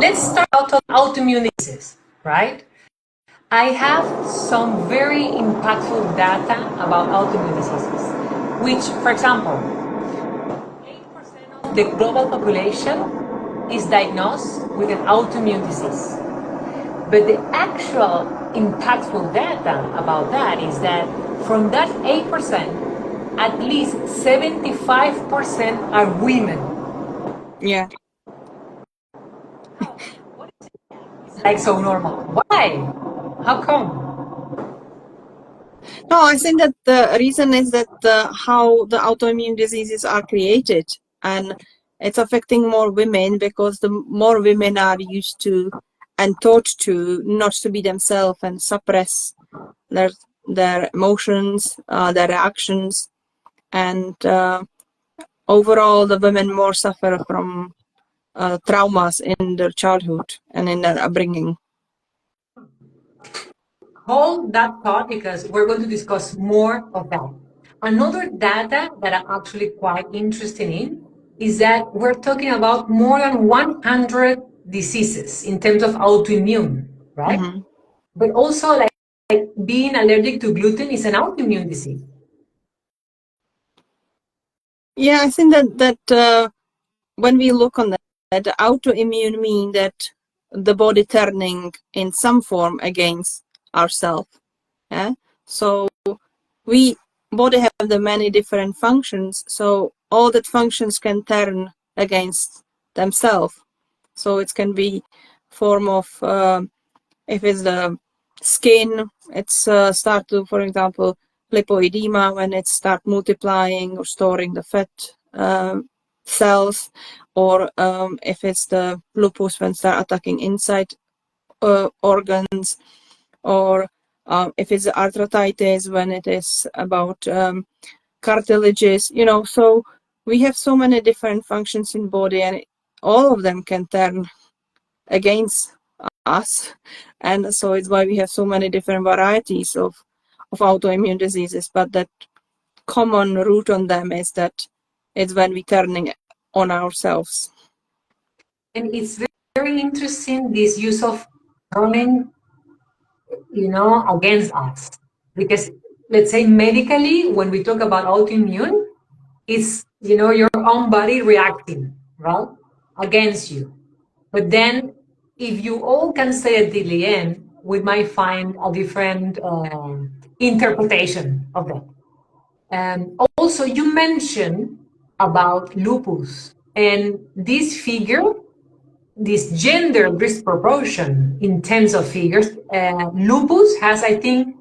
let's start out on autoimmune diseases, right? I have some very impactful data about autoimmune diseases, which, for example, 8% of the global population is diagnosed with an autoimmune disease. But the actual impactful data about that is that from that 8%, at least 75% are women. Yeah. It's like so normal. Why? How come? No, I think that the reason is that how the autoimmune diseases are created, and it's affecting more women because the more women are used to and taught to not to be themselves and suppress their emotions, their reactions, and overall the women more suffer from traumas in their childhood and in their upbringing. Hold that thought because we're going to discuss more of that. Another data that I'm actually quite interested in is that we're talking about more than 100 diseases in terms of autoimmune, right? Mm-hmm. But also like being allergic to gluten is an autoimmune disease. Yeah, I think that when we look on that, the autoimmune mean that the body turning in some form against ourselves. Yeah? So we body have the many different functions, so all that functions can turn against themselves. So it can be form of if it's the skin, it's start to, for example, lipoedema when it start multiplying or storing the fat cells, or if it's the lupus when start attacking inside organs, or if it's the arthritis when it is about cartilages, you know. So we have so many different functions in body, and all of them can turn against us, and so it's why we have so many different varieties of autoimmune diseases. But that common root on them is that it's when we turning on ourselves. And it's very interesting, this use of turning, against us. Because let's say medically, when we talk about autoimmune, it's, your own body reacting, right, against you. But then if you all can say at the end, we might find a different interpretation of that. And also you mentioned about lupus, and this figure, this gender disproportion in terms of figures, lupus has, I think,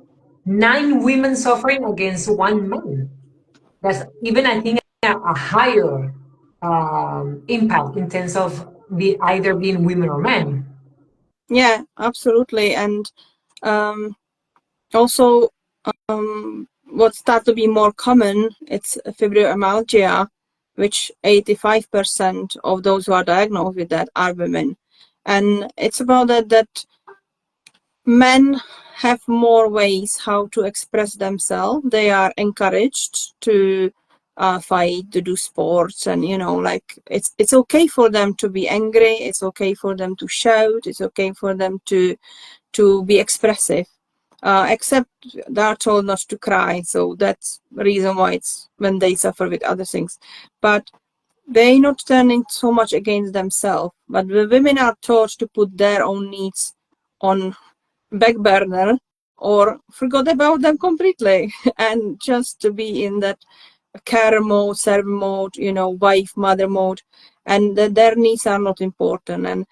9 women suffering against 1 man. That's even, I think, a higher impact in terms of either being women or men. Yeah, absolutely. And also what start to be more common, it's fibromyalgia, which 85% of those who are diagnosed with that are women. And it's about that men have more ways how to express themselves. They are encouraged to fight, to do sports, and like it's okay for them to be angry. It's okay for them to shout. It's okay for them to be expressive. Except they are told not to cry, so that's the reason why it's when they suffer with other things. But they're not turning so much against themselves. But the women are taught to put their own needs on back burner or forgot about them completely and just to be in that care mode, serve mode, wife, mother mode, and their needs are not important. And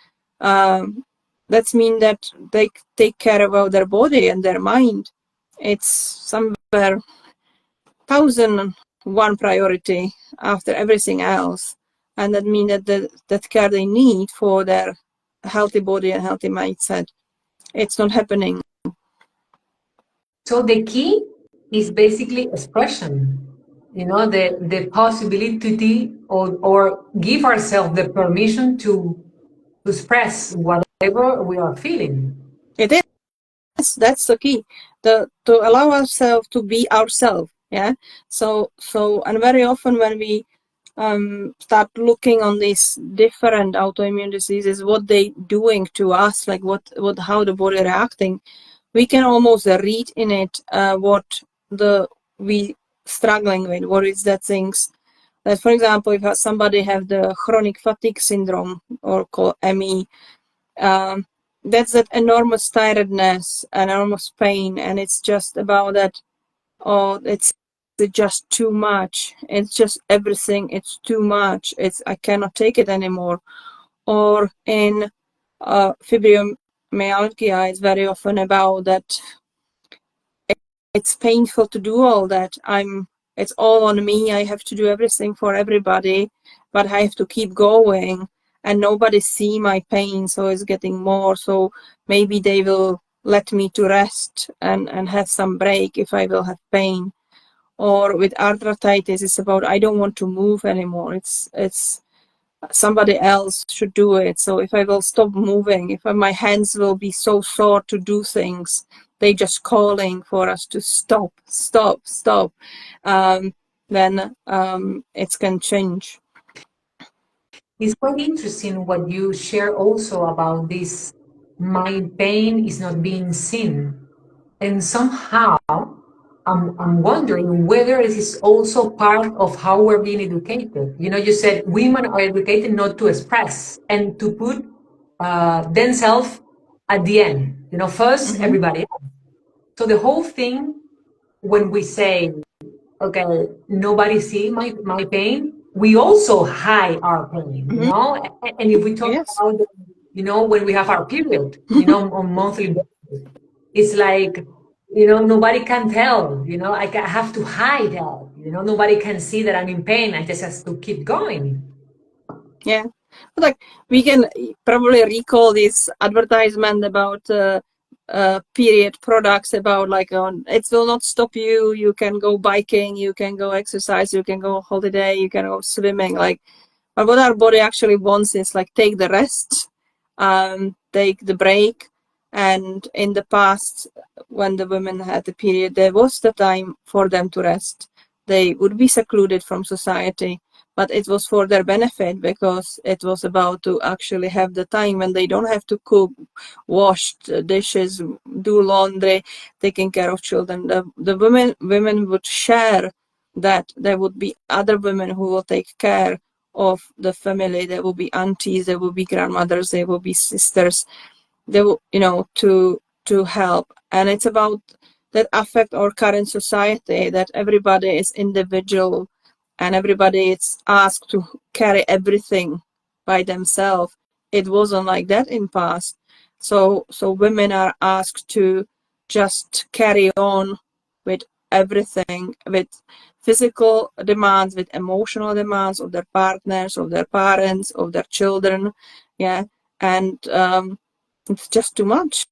that's mean that they take care about their body and their mind. It's somewhere 1,001 priority after everything else, and that means that that care they need for their healthy body and healthy mindset, it's not happening. So the key is basically expression, the possibility or give ourselves the permission to express whatever we are feeling. It is. That's the key. To allow ourselves to be ourselves. Yeah. So and very often when we start looking on these different autoimmune diseases, what they doing to us, like how the body reacting, we can almost read in it what we struggling with, what is that things that, for example, if somebody have the chronic fatigue syndrome or called ME, that's that enormous tiredness, enormous pain, and it's just about that. Oh, it's just too much. It's just everything. It's too much. I cannot take it anymore. Or in fibromyalgia, it's very often about that. It's painful to do all that. It's all on me. I have to do everything for everybody, but I have to keep going, and nobody see my pain, so it's getting more. So maybe they will let me to rest and have some break if I will have pain. Or with arthritis, it's about I don't want to move anymore. It's somebody else should do it. So if I will stop moving, if my hands will be so sore to do things, they just calling for us to stop, then it can change. It's quite interesting what you share also about this. My pain is not being seen. And somehow I'm wondering whether this is also part of how we're being educated. You know, you said women are educated not to express and to put themselves at the end. You know, first Mm-hmm. everybody else. So the whole thing, when we say, okay, nobody see my pain, we also hide our pain, you Mm-hmm. know? And if we talk Yes. about, you know, when we have our period, you know, on monthly basis, it's like, you know, nobody can tell, you know, I have to hide that, you know, nobody can see that I'm in pain. I just have to keep going. Yeah. Like we can probably recall this advertisement about period products about like it will not stop you. You can go biking, you can go exercise, you can go holiday, you can go swimming. Like, but what our body actually wants is like take the rest, take the break. And in the past, when the women had the period, there was the time for them to rest. They would be secluded from society, but it was for their benefit because it was about to actually have the time when they don't have to cook, wash dishes, do laundry, taking care of children. The women would share that. There would be other women who will take care of the family. There will be aunties, there will be grandmothers, there will be sisters. They will, you know, to help. And it's about that affect our current society, that everybody is individual and everybody is asked to carry everything by themselves. It wasn't like that in past. So women are asked to just carry on with everything, with physical demands, with emotional demands of their partners, of their parents, of their children. Yeah. And it's just too much.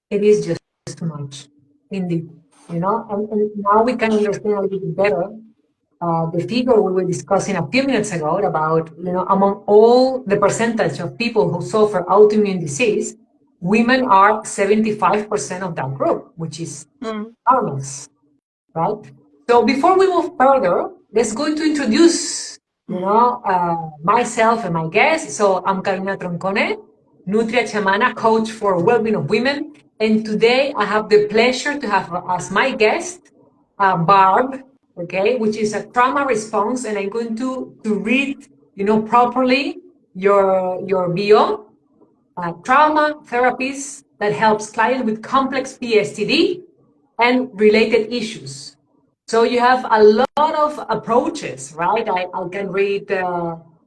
It is just too much, indeed, you know, and now we can understand a little bit better the figure we were discussing a few minutes ago about, you know, among all the percentage of people who suffer autoimmune disease, women are 75% of that group, which is enormous, right? So before we move further, let's go to introduce, you know, myself and my guest. So I'm Caroline Troncone, Nutria Chamana, coach for well-being of women. And today I have the pleasure to have as my guest, Barb, okay, which is a trauma response. And I'm going to read, you know, properly your bio. Trauma therapies that helps clients with complex PSTD and related issues. So you have a lot of approaches, right? I can read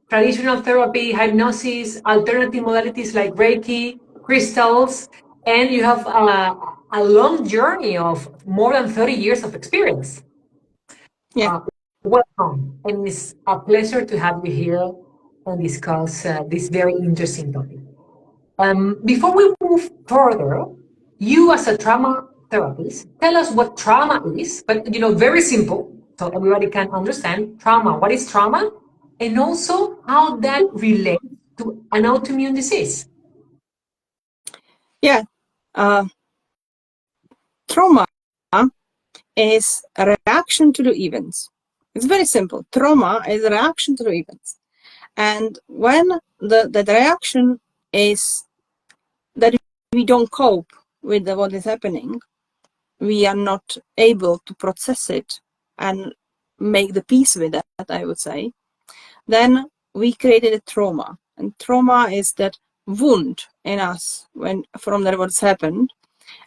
traditional therapy, hypnosis, alternative modalities like Reiki, crystals, and you have a long journey of more than 30 years of experience. Yeah. Welcome, and it's a pleasure to have you here and discuss this very interesting topic. Before we move further, you as a trauma therapist, tell us what trauma is, but you know, very simple, so everybody can understand trauma. What is trauma? And also how that relates to an autoimmune disease. Yeah. Trauma is a reaction to the events. It's very simple. Trauma is a reaction to the events. And when the reaction is that we don't cope with what is happening, we are not able to process it and make the peace with that, I would say, then we created a trauma. And trauma is that wound in us from that what's happened.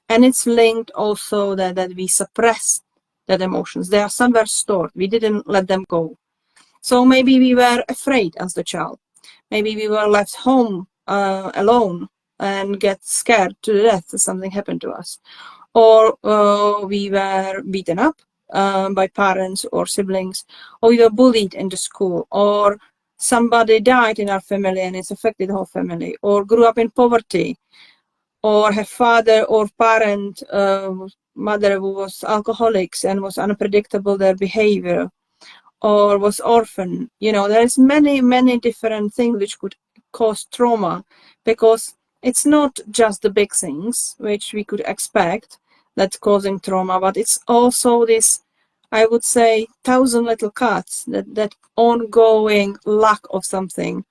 And it's linked also that we suppress that emotions. They are somewhere stored. We didn't let them go. So maybe we were afraid as the child. Maybe we were left home alone and get scared to death if something happened to us. Or we were beaten up by parents or siblings, or we were bullied in the school, or somebody died in our family and it's affected the whole family, or grew up in poverty, or have father or parent, mother who was alcoholics and was unpredictable their behavior, or was orphan. There's many different things which could cause trauma, because it's not just the big things which we could expect that's causing trauma, but it's also this, I would say, 1,000 little cuts, that ongoing lack of something,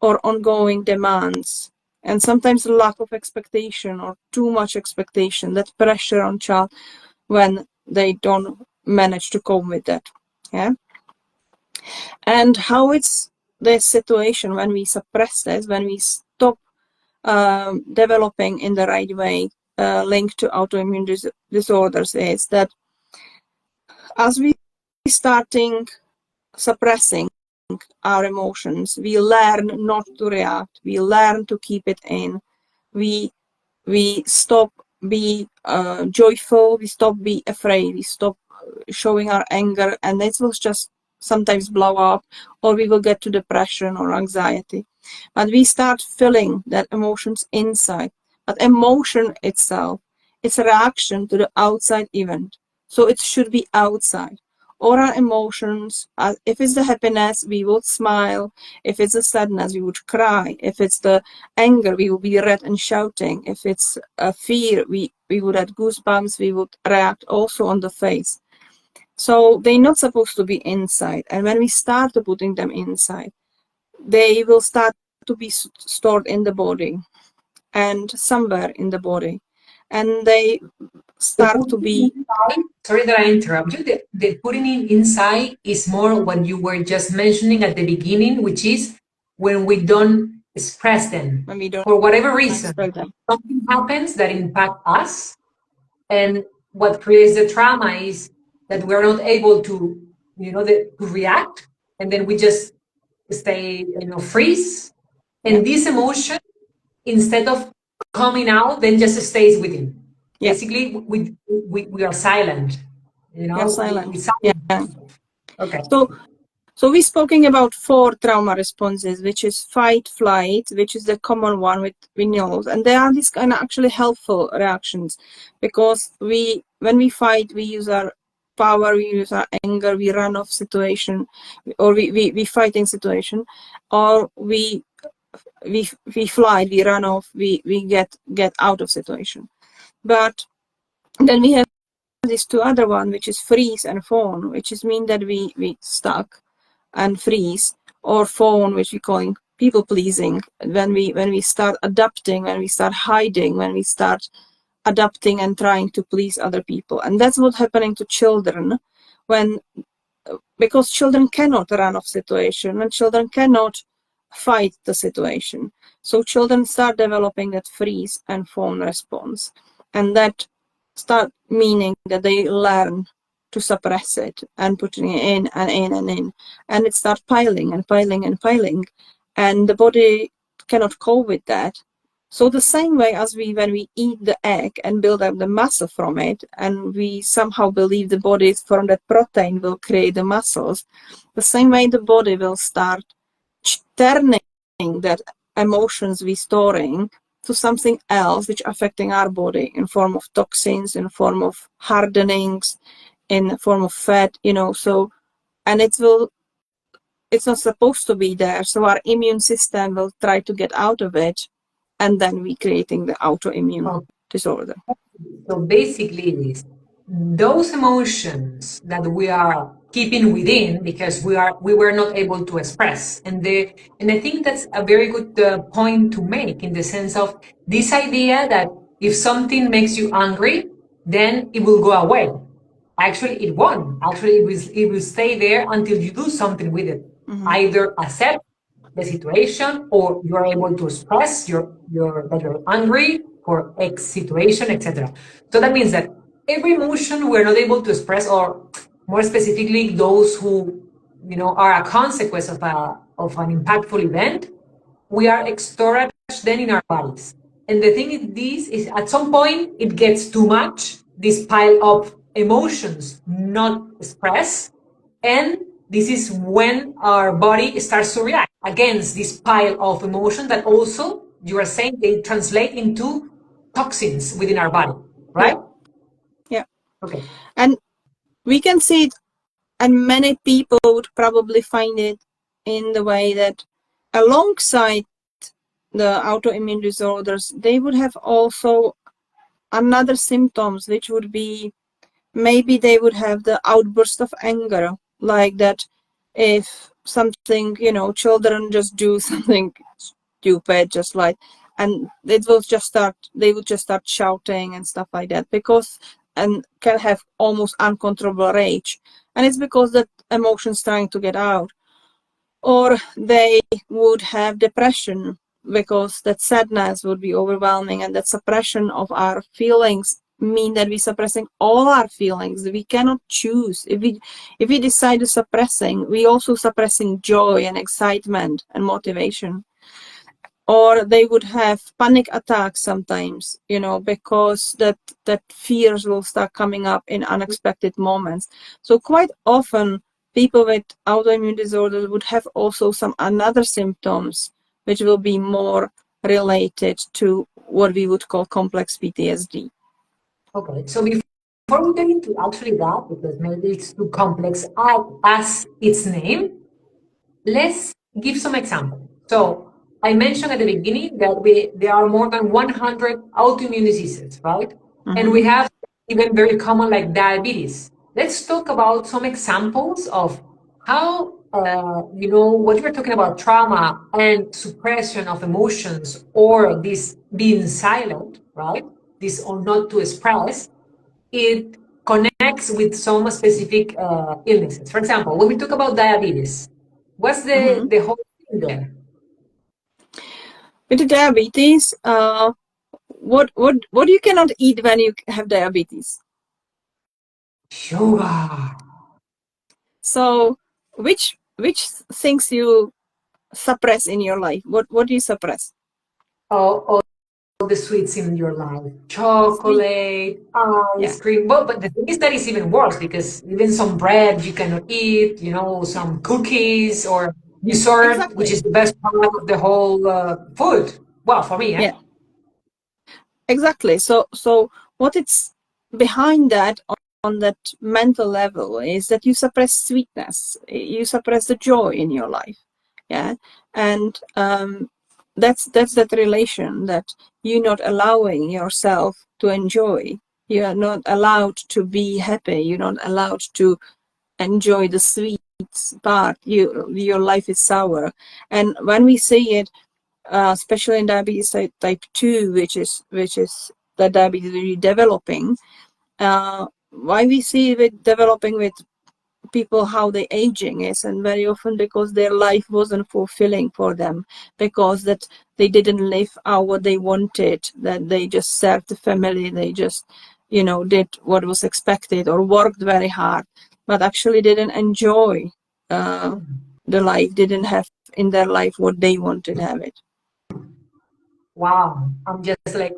or ongoing demands, and sometimes lack of expectation or too much expectation, that pressure on child when they don't manage to cope with that. Yeah. And how it's the situation when we suppress this, when we stop developing in the right way, linked to autoimmune disorders, is that as we starting suppressing our emotions, we learn not to react, we learn to keep it in, we stop be joyful, we stop be afraid, we stop showing our anger, and it will just sometimes blow up, or we will get to depression or anxiety. But we start feeling that emotions inside. But emotion itself, it's a reaction to the outside event. So it should be outside. All our emotions, if it's the happiness, we would smile. If it's the sadness, we would cry. If it's the anger, we would be red and shouting. If it's a fear, we would have goosebumps, we would react also on the face. So they're not supposed to be inside. And when we start putting them inside, they will start to be stored in the body and somewhere in the body. And they start to be... Sorry that I interrupt you. The putting it inside is more what you were just mentioning at the beginning, which is when we don't express them. When we don't for whatever reason, expect them. something happens that impacts us, and what creates the trauma is that we're not able to, to react, and then we just stay, freeze. And this emotion, instead of coming out, then just stays within. Yeah. Basically, we are silent. We are silent. We silent. Yeah. Okay. So we're speaking about 4 trauma responses, which is fight, flight, which is the common one we know. And they are these kind of actually helpful reactions, because when we fight, we use our power, we use our anger, we run off situation, or we fight in situation, or we fly, we run off, we get out of situation. But then we have these 2 other one, which is freeze and fawn, which is mean that we stuck and freeze, or fawn, which we calling people pleasing, when we start adapting, when we start hiding, when we start adapting and trying to please other people. And that's what's happening to children, because children cannot run off situation, and children cannot fight the situation. So children start developing that freeze and fawn response, and that start meaning that they learn to suppress it and putting it in and in and in, and it starts piling and piling and piling, and the body cannot cope with that. So the same way as when we eat the egg and build up the muscle from it, and we somehow believe the body from that protein will create the muscles, the same way the body will start turning that emotions we storing to something else which affecting our body in form of toxins, in form of hardenings, in form of fat, so, and it's not supposed to be there. So our immune system will try to get out of it, and then we creating the autoimmune disorder. So basically, those emotions that we are keeping within because we were not able to express. And I think that's a very good point to make, in the sense of this idea that if something makes you angry, then it will go away. Actually, it won't. Actually, it will stay there until you do something with it. Either accept the situation, or you are able to express that you're angry for X situation, etc. So that means that every emotion we're not able to express, or more specifically, those who are a consequence of an impactful event, we are stored then in our bodies. And the thing is, this is at some point it gets too much, this pile of emotions not expressed, and this is when our body starts to react against this pile of emotion that also, you are saying, they translate into toxins within our body, right? Yeah. Okay. And we can see it, and many people would probably find it in the way that alongside the autoimmune disorders, they would have also another symptoms, which would be maybe they would have the outburst of anger, like that if something, children just do something stupid, just like, and they would just start shouting and stuff like that, because, and can have almost uncontrollable rage. And it's because that emotion's trying to get out. Or they would have depression, because that sadness would be overwhelming, and that suppression of our feelings mean that we're suppressing all our feelings. We cannot choose. If we decide to suppressing, we also suppressing joy and excitement and motivation. Or they would have panic attacks sometimes, because that fears will start coming up in unexpected moments. So quite often people with autoimmune disorders would have also some other symptoms which will be more related to what we would call complex PTSD. Okay, so before we get into actually that, because maybe it's too complex as its name, let's give some examples. So I mentioned at the beginning that there are more than 100 autoimmune diseases, right? And we have even very common like diabetes. Let's talk about some examples of how, what you were talking about, trauma and suppression of emotions, or this being silent, right? This or not to express, it connects with some specific illnesses. For example, when we talk about diabetes, what's the whole thing there? With the diabetes, what you cannot eat when you have diabetes? Sugar. So which things you suppress in your life? What do you suppress? All the sweets in your life, chocolate, Yeah, ice cream. But the thing is that it's even worse, because even some bread you cannot eat, yeah, some cookies or dessert, which exactly. is the best part of the whole food. Well, for me, Yeah, exactly. So what it's behind that, on that mental level, is that you suppress sweetness, you suppress the joy in your life. Yeah, and that's that relation that you're not allowing yourself to enjoy. You are not allowed to be happy. You're not allowed to enjoy the sweet part. Your life is sour. And when we see it, especially in diabetes type 2, which is the diabetes really developing, why we see it developing with people, how they aging is, and very often because their life wasn't fulfilling for them, because that they didn't live out what they wanted, that they just served the family, they just did what was expected, or worked very hard, but actually didn't enjoy the life, didn't have in their life what they wanted to have it. wow, I'm just like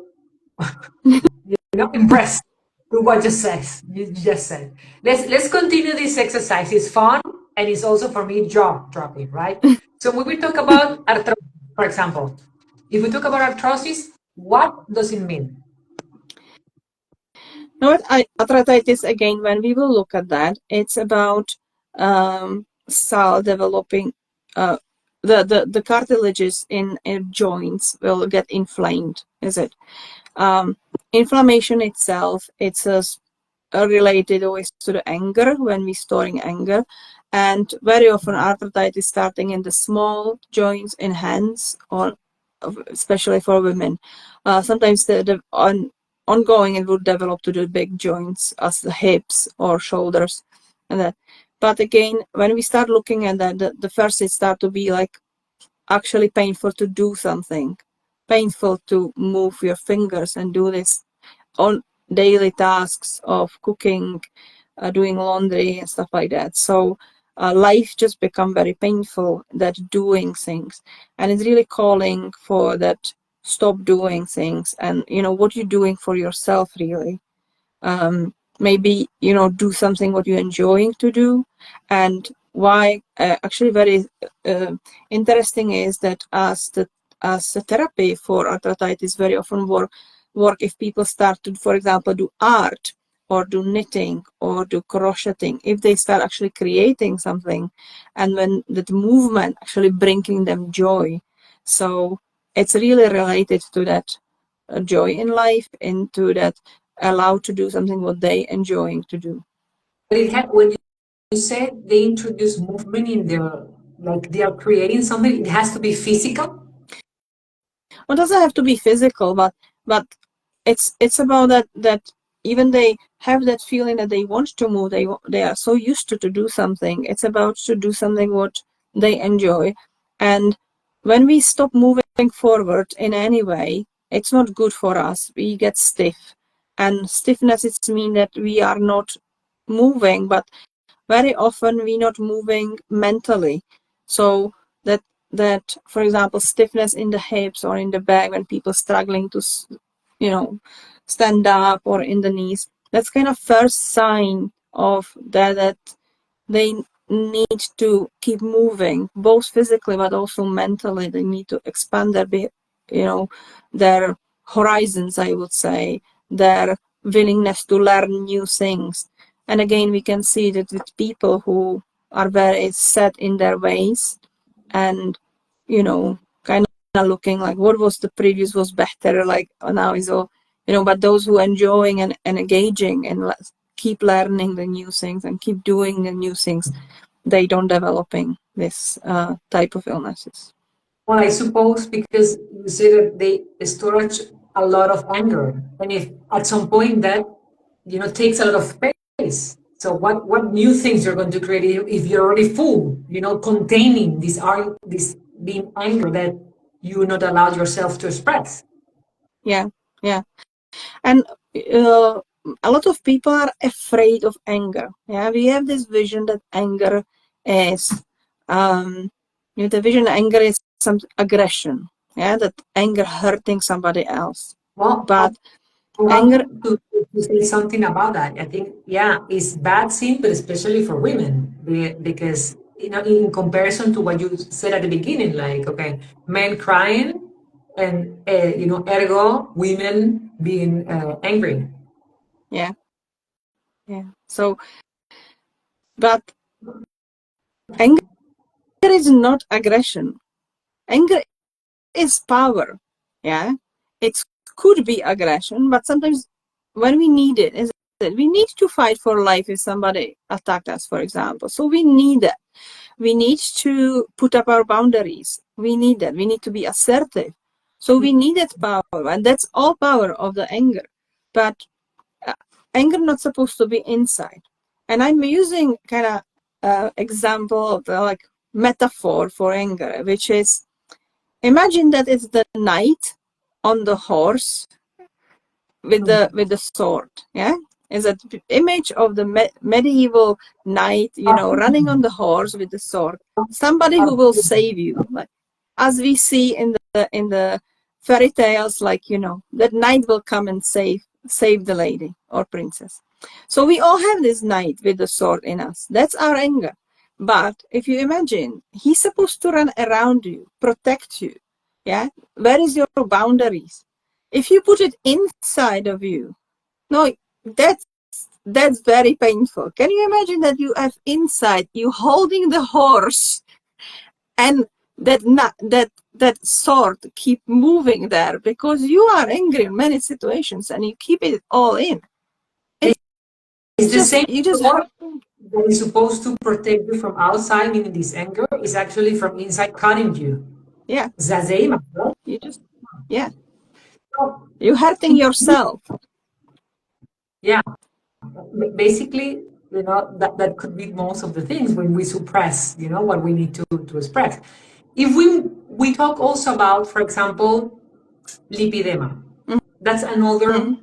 impressed with what you just said. Let's continue this exercise. It's fun, and it's also for me jaw dropping, right? So when we talk about arthrosis, for example, if we talk about arthrosis, what does it mean? Now, arthritis, again, when we will look at that, it's about cell developing. The cartilages in joints will get inflamed. Is it? Inflammation itself, it's a related always to the anger, when we're storing anger. And very often arthritis is starting in the small joints in hands, or especially for women. Sometimes the ongoing it would develop to the big joints as the hips or shoulders. And that. But again, when we start looking at that, the first it start to be like actually painful to do something, painful to move your fingers and do this on daily tasks of cooking, doing laundry and stuff like that. So life just become very painful, that doing things, and it's really calling for that stop doing things, and what you're doing for yourself really. Maybe do something what you're enjoying to do. And why actually very interesting is that as a therapy for arthritis very often work if people start to, for example, do art or do knitting or do crocheting, if they start actually creating something, and when that movement actually bringing them joy. So it's really related to that joy in life, into that allowed to do something what they enjoying to do. When you said they introduce movement in their, like they are creating something, it has to be physical. Well, it doesn't have to be physical, but it's about that even they have that feeling that they want to move, they are so used to do something. It's about to do something what they enjoy. And when we stop moving forward in any way, it's not good for us. We get stiff, and stiffness it means that we are not moving, but very often we're not moving mentally. So that for example, stiffness in the hips or in the back when people struggling to stand up, or in the knees, that's kind of first sign of that they need to keep moving, both physically but also mentally. They need to expand their horizons, I would say, their willingness to learn new things. And again, we can see that with people who are very set in their ways, and kind of looking like what was the previous was better, like now is all, but those who are enjoying and engaging and keep learning the new things and keep doing the new things, they don't developing this type of illnesses. Well, I suppose because you say that they storage a lot of anger, and if at some point that takes a lot of space. So what new things you're going to create if you're already full, containing this being anger that you not allow yourself to express. Yeah, yeah. And a lot of people are afraid of anger. Yeah, we have this vision that anger is, the vision anger is some aggression. Yeah, that anger hurting somebody else. Well, But I anger, want to say something about that. I think, yeah, it's bad seen, but especially for women, because in comparison to what you said at the beginning, like, okay, men crying, and ergo women being angry. yeah, yeah. So, but anger is not aggression. Anger is power. Yeah, it could be aggression, but sometimes when we need it, is that we need to fight for life if somebody attacked us, for example. So we need that. We need to put up our boundaries. We need that. We need to be assertive. So we need that power, and that's all power of the anger. But anger not supposed to be inside. And I'm using kind of example of the like metaphor for anger, which is, imagine that it's the knight on the horse with the sword. Yeah, is an image of the medieval knight, running on the horse with the sword. Somebody who will save you, like as we see in the fairy tales, like that knight will come and save the lady or princess. So we all have this knight with the sword in us. That's our anger. But if you imagine, he's supposed to run around you, protect you. Yeah, where is your boundaries? If you put it inside of you, no, that's very painful. Can you imagine that you have inside you holding the horse, and that sword keep moving there because you are angry in many situations and you keep it all in? It's the same you just door that is supposed to protect you from outside, meaning this anger is actually from inside cutting you. yeah, It's the same, right? you just yeah, So, you're hurting yourself. yeah, basically, that could be most of the things when we suppress, what we need to express. If we talk also about, for example, lipedema, that's another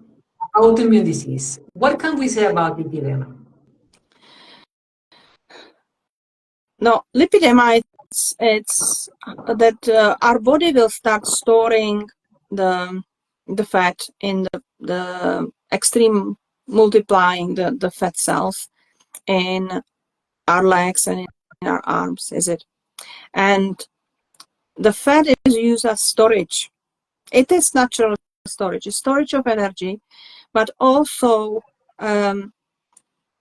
Mm-hmm. autoimmune disease. What can we say about lipedema? No, lipedema, it's that our body will start storing the fat in the extreme multiplying the fat cells in our legs and in our arms, is it? And the fat is used as storage. It is natural storage, it's storage of energy, but also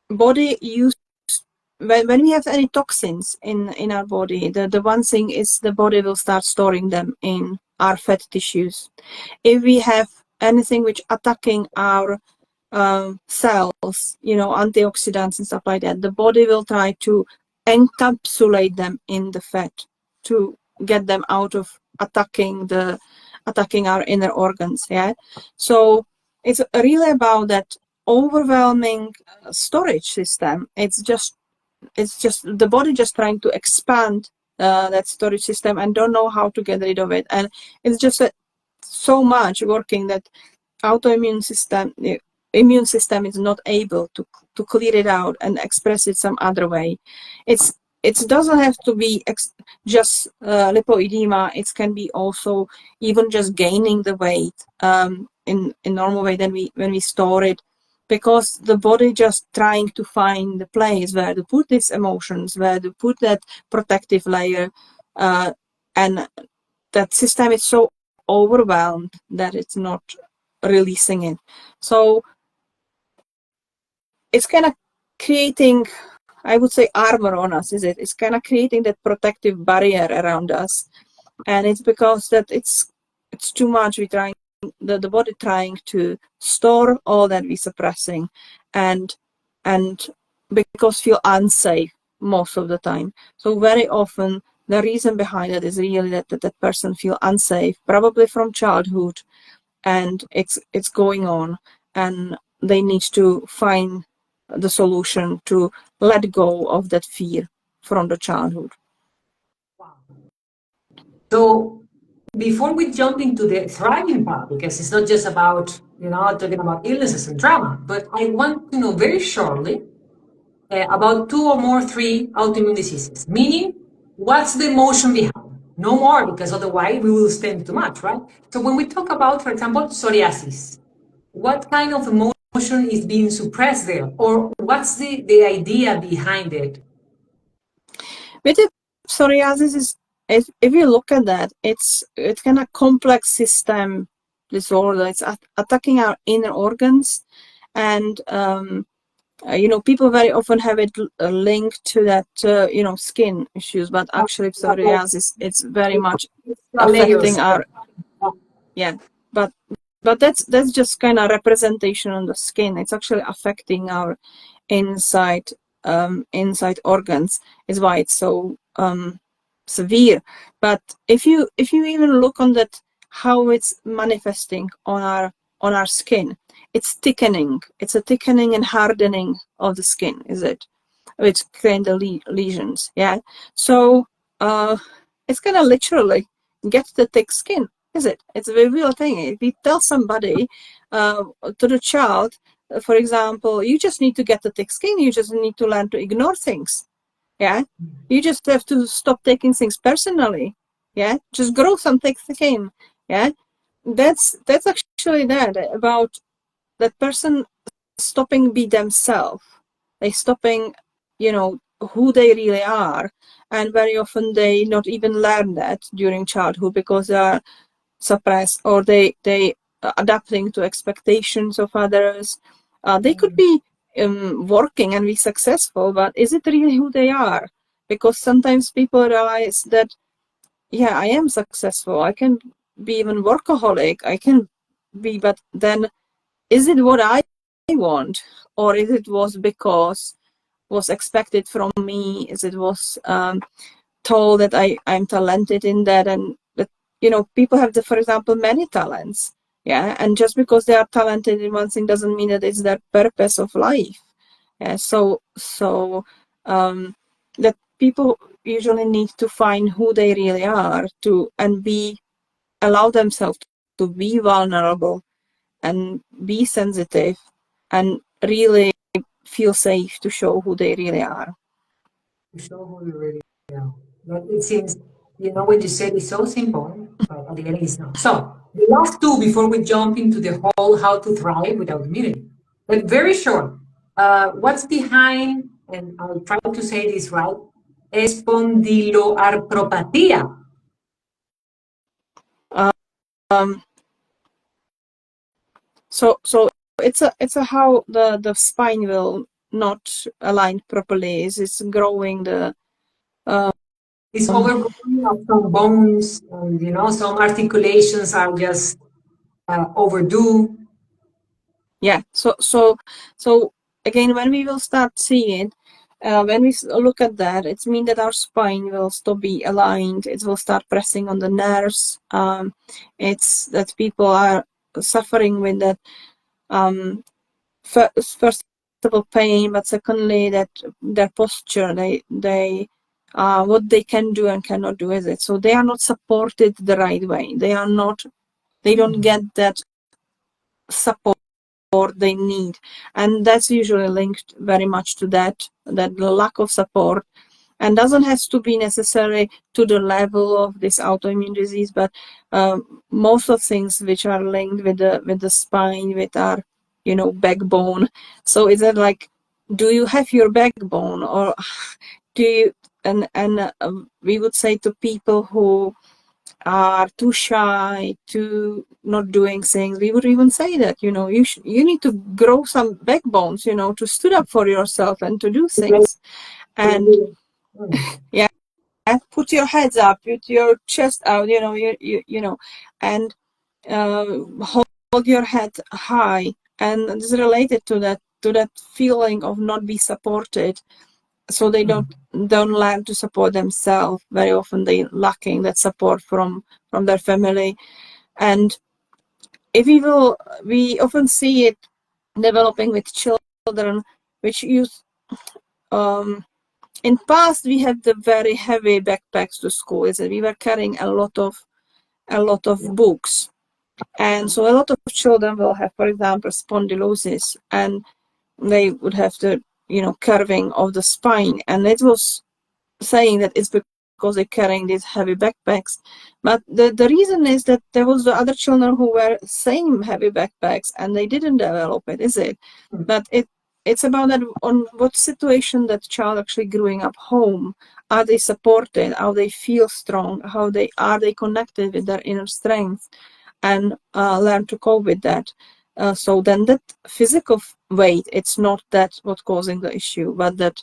body use when we have any toxins in our body, the one thing is the body will start storing them in our fat tissues. If we have anything which attacking our cells, antioxidants and stuff like that, the body will try to encapsulate them in the fat to get them out of attacking our inner organs. Yeah, so it's really about that overwhelming storage system. It's just the body just trying to expand that storage system and don't know how to get rid of it, and it's just so much working that the immune system is not able to clear it out and express it some other way. It doesn't have to be just lipoedema. It can be also even just gaining the weight in normal way when we store it, because the body just trying to find the place where to put these emotions, where to put that protective layer, and that system is so overwhelmed that it's not releasing it. So it's kind of creating, I would say, armor on us, is it? It's kind of creating that protective barrier around us, and it's because that it's too much. We trying the body trying to store all that we're suppressing, and because feel unsafe most of the time. So very often the reason behind it is really that person feel unsafe, probably from childhood, and it's going on, and they need to find the solution to let go of that fear from the childhood. So before we jump into the thriving part, because it's not just about, talking about illnesses and trauma, but I want to know very shortly about two or more, three autoimmune diseases, meaning what's the emotion behind? No more, because otherwise we will spend too much, right? So when we talk about, for example, psoriasis, what kind of emotion is being suppressed there? Or what's the idea behind it? With the psoriasis, if you look at that, it's kind of complex system disorder. It's attacking our inner organs, and people very often have it linked to that skin issues, but actually psoriasis, it's very much affecting our but that's just kind of representation on the skin. It's actually affecting our inside organs, is why it's so severe. But if you even look on that, how it's manifesting on our skin, it's thickening. It's a thickening and hardening of the skin, is it? Which create the lesions. Yeah. So it's gonna literally get the thick skin, is it? It's a very real thing. If you tell somebody to the child, for example, you just need to get the thick skin, you just need to learn to ignore things. Yeah, you just have to stop taking things personally. Yeah, just grow some thick skin. Yeah, that's actually that about that person stopping be themselves. They stopping, who they really are, and very often they not even learn that during childhood because they are suppressed, or they adapting to expectations of others. They could be working and be successful, but is it really who they are? Because sometimes people realize that, yeah, I am successful, I can be even workaholic, I can be, but then is it what I want, or if it was because was expected from me, as it was told that I'm talented in that, and that, you know, people have, for example, many talents, yeah, and just because they are talented in one thing doesn't mean that it's their purpose of life. Yeah, so that people usually need to find who they really are and allow themselves to be vulnerable and be sensitive and really feel safe to show who they really are. To show who you really are. But it seems, when you said it's so simple, but at the end it's not. So, the last two before we jump into the whole how to thrive without immunity. But very short, what's behind, and I'll try to say this right, espondyloarthropatía? Um, so it's a how the spine will not align properly. It's growing the It's overgrowing of some bones, and some articulations are just overdue. yeah. So again, when we will start seeing it, when we look at that, it means that our spine will stop be aligned. It will start pressing on the nerves. It's that people are suffering with that. First of all, pain, but secondly, that their posture, they what they can do and cannot do with it. So they are not supported the right way. They don't get that support they need, and that's usually linked very much to that the lack of support, and doesn't have to be necessary to the level of this autoimmune disease, but most of things which are linked with the spine, with our backbone. So is it like, do you have your backbone, or do you, and we would say to people who are too shy, to not doing things, we would even say that you need to grow some backbones, to stood up for yourself and to do things. And yeah, put your heads up, put your chest out, and hold your head high. And it's related to that feeling of not be supported. So they don't learn to support themselves. Very often they lacking that support from their family. And if we often see it developing with children which use in past we had the very heavy backpacks to school. Is that we were carrying a lot of books, and so a lot of children will have, for example, spondylosis, and they would have the curving of the spine, and it was saying that it's because they're carrying these heavy backpacks. But the reason is that there was the other children who were same heavy backpacks and they didn't develop it, is it? But it's about that, on what situation that child actually growing up home. Are they supported? How they feel strong? How are they connected with their inner strength, and learn to cope with that? So then that physical weight, it's not that what's causing the issue, but that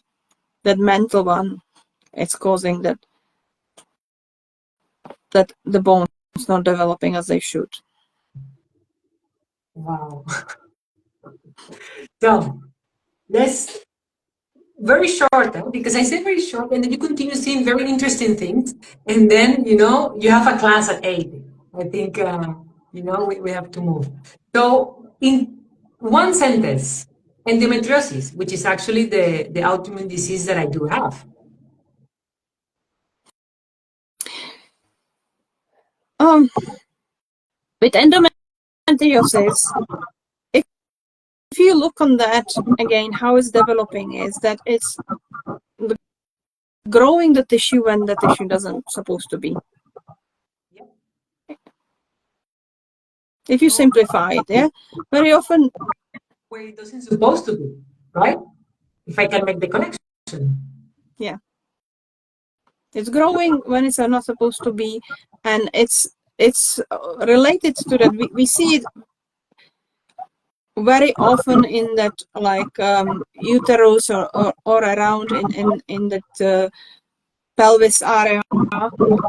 mental one, it's causing that the bones not developing as they should. Wow. So let's very short, because I said very short, and then you continue seeing very interesting things, and then you have a class at 8. I think we have to move. So in one sentence, endometriosis, which is actually the autoimmune disease that I do have. With endometriosis, if you look on that again, how it's developing is that it's growing the tissue when the tissue doesn't supposed to be. If you simplify it, yeah, very often where it doesn't supposed to be, right? If I can make the connection. Yeah. It's growing when it's not supposed to be, and it's related to that. We see it very often in that, like, uterus or around in that pelvis area,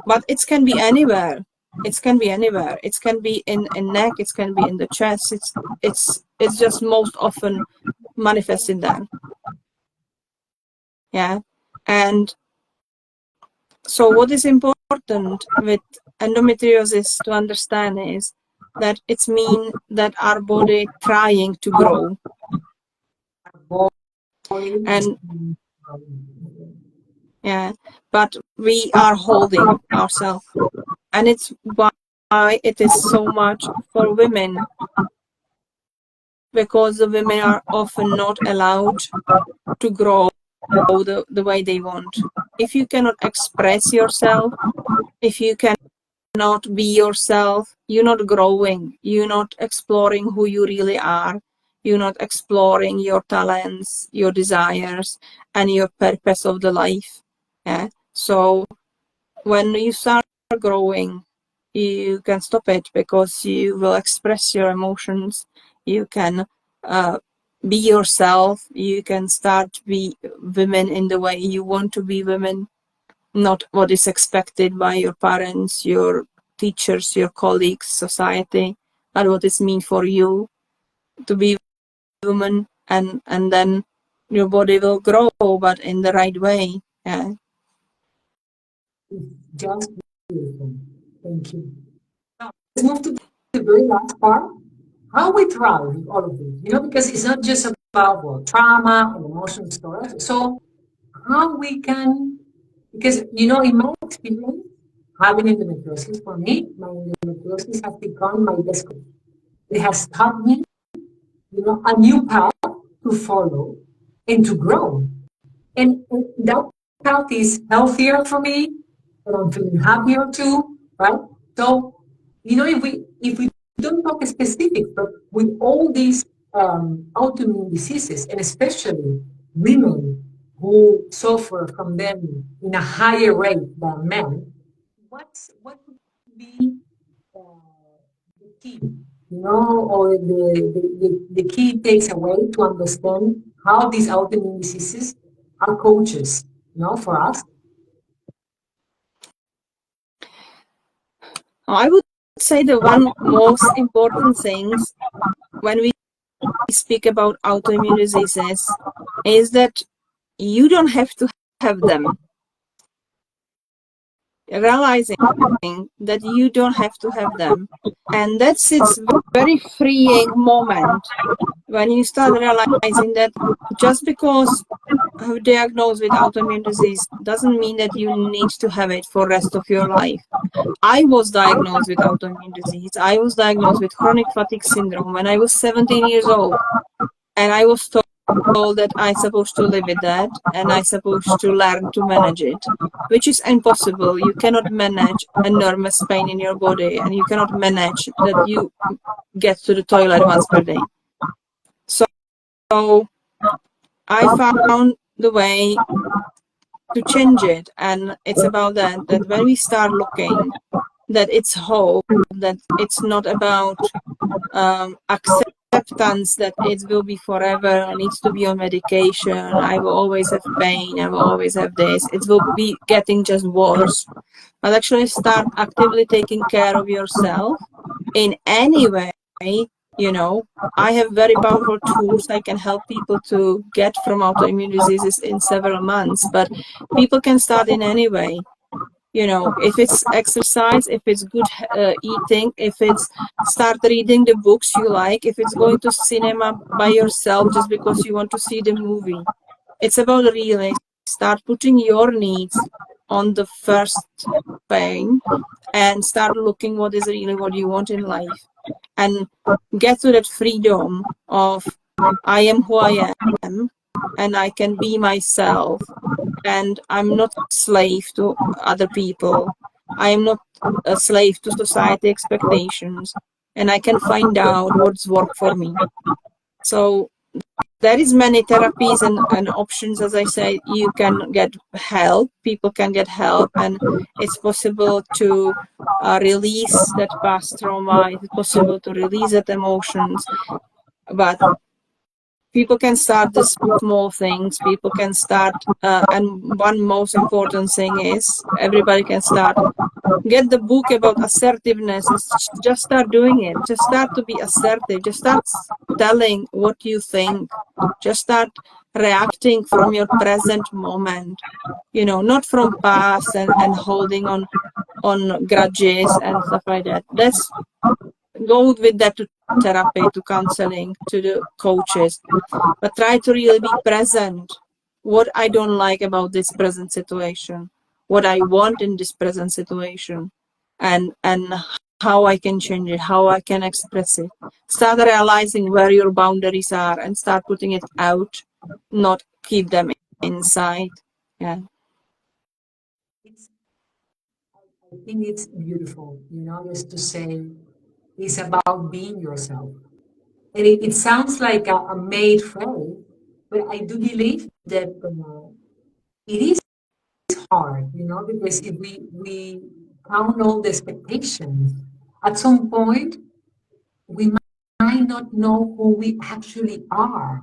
but it can be anywhere. it can be anywhere. It can be in neck, it can be in the chest. It's just most often manifested there. Yeah. And so what is important with endometriosis to understand is that it's mean that our body trying to grow. And yeah, but we are holding ourselves. And it's why it is so much for women, because the women are often not allowed to grow the way they want. If you cannot express yourself, if you cannot be yourself, you're not growing, you're not exploring who you really are, you're not exploring your talents, your desires, and your purpose of the life. Yeah. So when you start growing, you can stop it because you will express your emotions, you can be yourself, you can start to be women in the way you want to be women, not what is expected by your parents, your teachers, your colleagues, society, but what is mean for you to be woman, and then your body will grow, but in the right way. Yeah. Just beautiful. Thank you. Now, let's move to the very last part. How we thrive with all of this, because it's not just about trauma and emotional storage. So how we can, because in my experience, having endometriosis for me, my endometriosis has become my best friend. It has taught me, a new path to follow and to grow. And that path is healthier for me, and I'm feeling happier too, right? So, if we don't talk specific, but with all these autoimmune diseases, and especially women who suffer from them in a higher rate than men, what would be uh, the key, or the key takes away to understand how these autoimmune diseases are coaches, for us? I would say the one most important things when we speak about autoimmune diseases is that you don't have to have them. Realizing that you don't have to have them. And that's its very freeing moment when you start realizing that just because you're diagnosed with autoimmune disease doesn't mean that you need to have it for the rest of your life. I was diagnosed with autoimmune disease. I was diagnosed with chronic fatigue syndrome when I was 17 years old. And I was told that I'm supposed to live with that and I'm supposed to learn to manage it, which is impossible. You cannot manage enormous pain in your body, and you cannot manage that you get to the toilet once per day. So I found the way to change it, and it's about that when we start looking, that it's hope, that it's not about acceptance that it will be forever, I need to be on medication, I will always have pain, I will always have this, it will be getting just worse. But actually start actively taking care of yourself in any way. I have very powerful tools. I can help people to get from autoimmune diseases in several months, but people can start in any way. If it's exercise, if it's good eating, if it's start reading the books you like, if it's going to cinema by yourself just because you want to see the movie. It's about really start putting your needs on the first thing and start looking what is really what you want in life, and get to that freedom of I am who I am and I can be myself, and I'm not a slave to other people. I am not a slave to society expectations, and I can find out what's work for me. So there is many therapies and options. As I say, you can get help, people can get help, and it's possible to release that past trauma, it's possible to release that emotions, but People can start the small things. People can start, and one most important thing is everybody can start. Get the book about assertiveness and just start doing it. Just start to be assertive. Just start telling what you think. Just start reacting from your present moment. You know, not from past and holding on grudges and stuff like that. Let's go with that to therapy, to counseling, to the coaches, but try to really be present. What I don't like about this present situation, what I want in this present situation, and how I can change it, how I can express it. Start realizing where your boundaries are and start putting it out, not keep them inside. Yeah. I think it's beautiful, just to say it's about being yourself. And it sounds like a made phrase, but I do believe that it is hard, because if we count all the expectations, at some point we might not know who we actually are.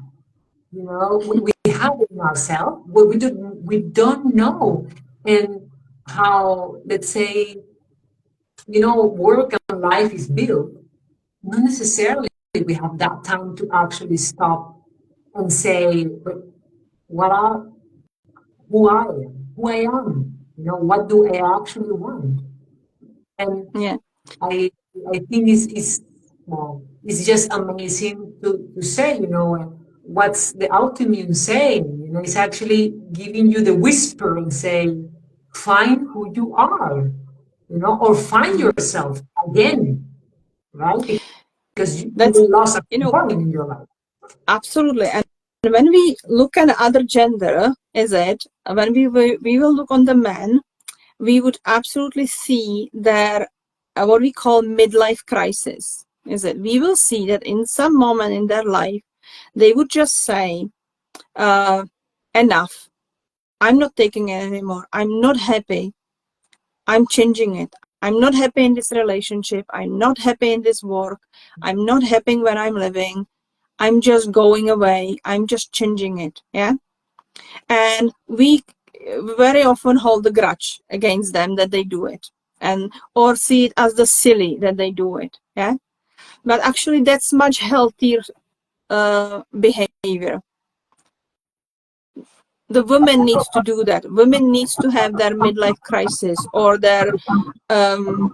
We have it in ourselves, but we don't know. And how, let's say, work and life is built, not necessarily we have that time to actually stop and say, but what are, who I am, what do I actually want? And Yeah. I I think it's just amazing to say, what's the autoimmune saying? It's actually giving you the whisper and saying, find who you are, or find yourself again, right? Because you That's, lost a you know, component in your life. absolutely. And when we look at other gender, is it, when we will look on the men, we would absolutely see their, what we call midlife crisis, is it? We will see that in some moment in their life, they would just say, enough. I'm not taking it anymore. I'm not happy. I'm changing it. I'm not happy in this relationship. I'm not happy in this work. I'm not happy where I'm living. I'm just going away. I'm just changing it. Yeah. And we very often hold a grudge against them that they do it, and or see it as the silly that they do it. Yeah. But actually that's much healthier behavior. The women needs to do that. Women needs to have their midlife crisis or their 20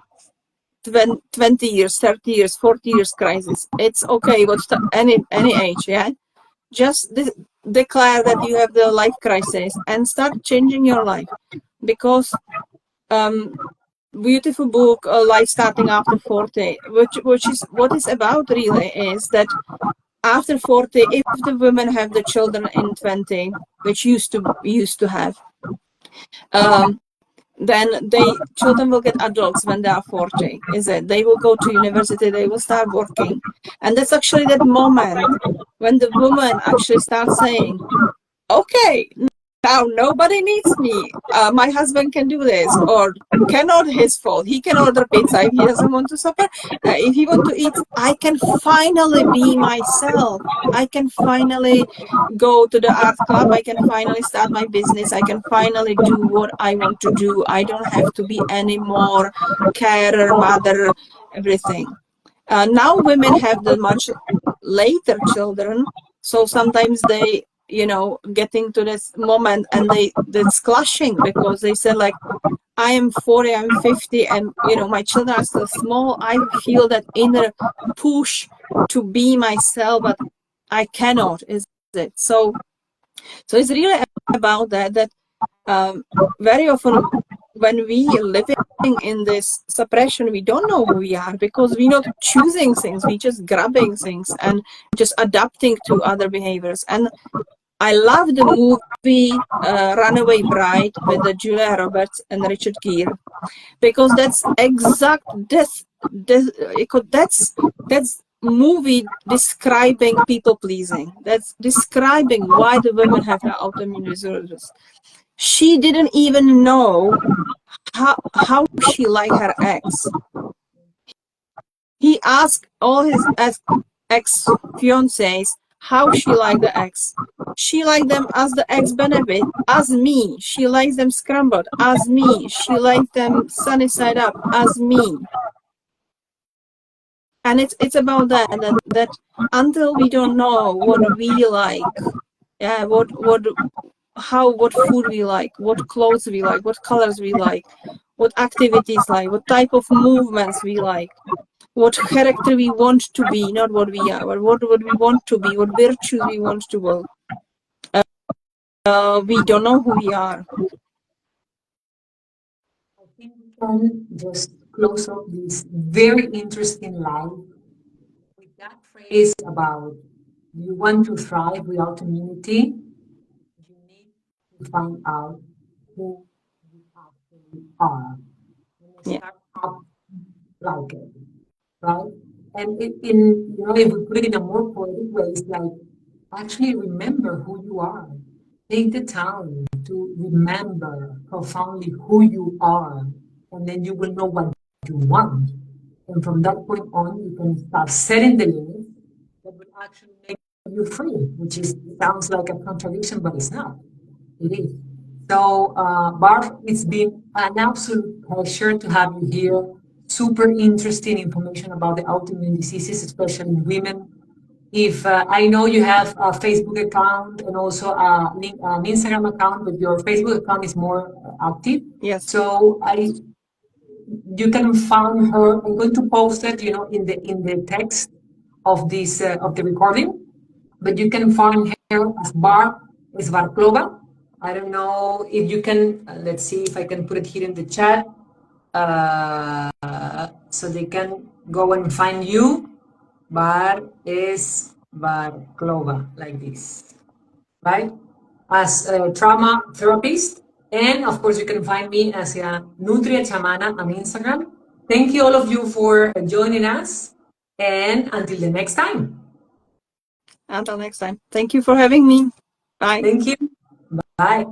years, 30 years, 40 years crisis. It's okay, but any age, yeah. Just declare that you have the life crisis and start changing your life, because beautiful book, Life Starting After 40, which is what it's about really, is that after 40, if the women have the children in 20, which used to have, then children will get adults when they are 40, is it? They will go to university, they will start working. And that's actually that moment when the woman actually starts saying, okay, now nobody needs me. My husband can do this, or cannot his fault. He can order pizza if he doesn't want to supper. If he want to eat, I can finally be myself. I can finally go to the art club. I can finally start my business. I can finally do what I want to do. I don't have to be any more carer, mother, everything. Now women have the much later children, so sometimes they, getting to this moment and it's clashing, because they say like, I am 40, I'm 50, and my children are still small. I feel that inner push to be myself, but I cannot, is it? So it's really about that very often when we living in this suppression, we don't know who we are, because we're not choosing things, we just grabbing things and just adapting to other behaviors. And I love the movie Runaway Bride with the Julia Roberts and Richard Gere, because that's that's movie describing people pleasing. That's describing why the women have their autoimmune disorders. She didn't even know how she liked her ex. He asked all his ex-fiancés how she liked the eggs. She liked them as the eggs benefit, as me. She likes them scrambled, as me. She likes them sunny side up, as me. And it's about that until we don't know what we like, yeah, what food we like, what clothes we like, what colors we like, what activities like, what type of movements we like, what character we want to be, not what we are, but what we want to be, what virtues we want to will. We don't know who we are. I think we can just close up this very interesting live with that phrase about you want to thrive without immunity, you need to find out who you actually are and Yeah. start up like it, right? And in if we put it in a more poetic way, it's like actually remember who you are. Take the time to remember profoundly who you are, and then you will know what you want. And from that point on, you can start setting the limits that will actually make you free, which sounds like a contradiction, but it's not. It is. So, Barb, it's been an absolute pleasure to have you here. Super interesting information about the autoimmune diseases, especially in women. If I know you have a Facebook account and also an Instagram account, but your Facebook account is more active. Yes. So you can find her. I'm going to post it, in the text of this of the recording. But you can find her as Barb Varcl. I don't know if you can. Let's see if I can put it here in the chat, so they can go and find you. Barb Varcl, like this, right? As a trauma therapist. And of course, you can find me as a Nutria Chamana on Instagram. Thank you, all of you, for joining us. And until the next time. Until next time. Thank you for having me. Bye. Thank you. Bye.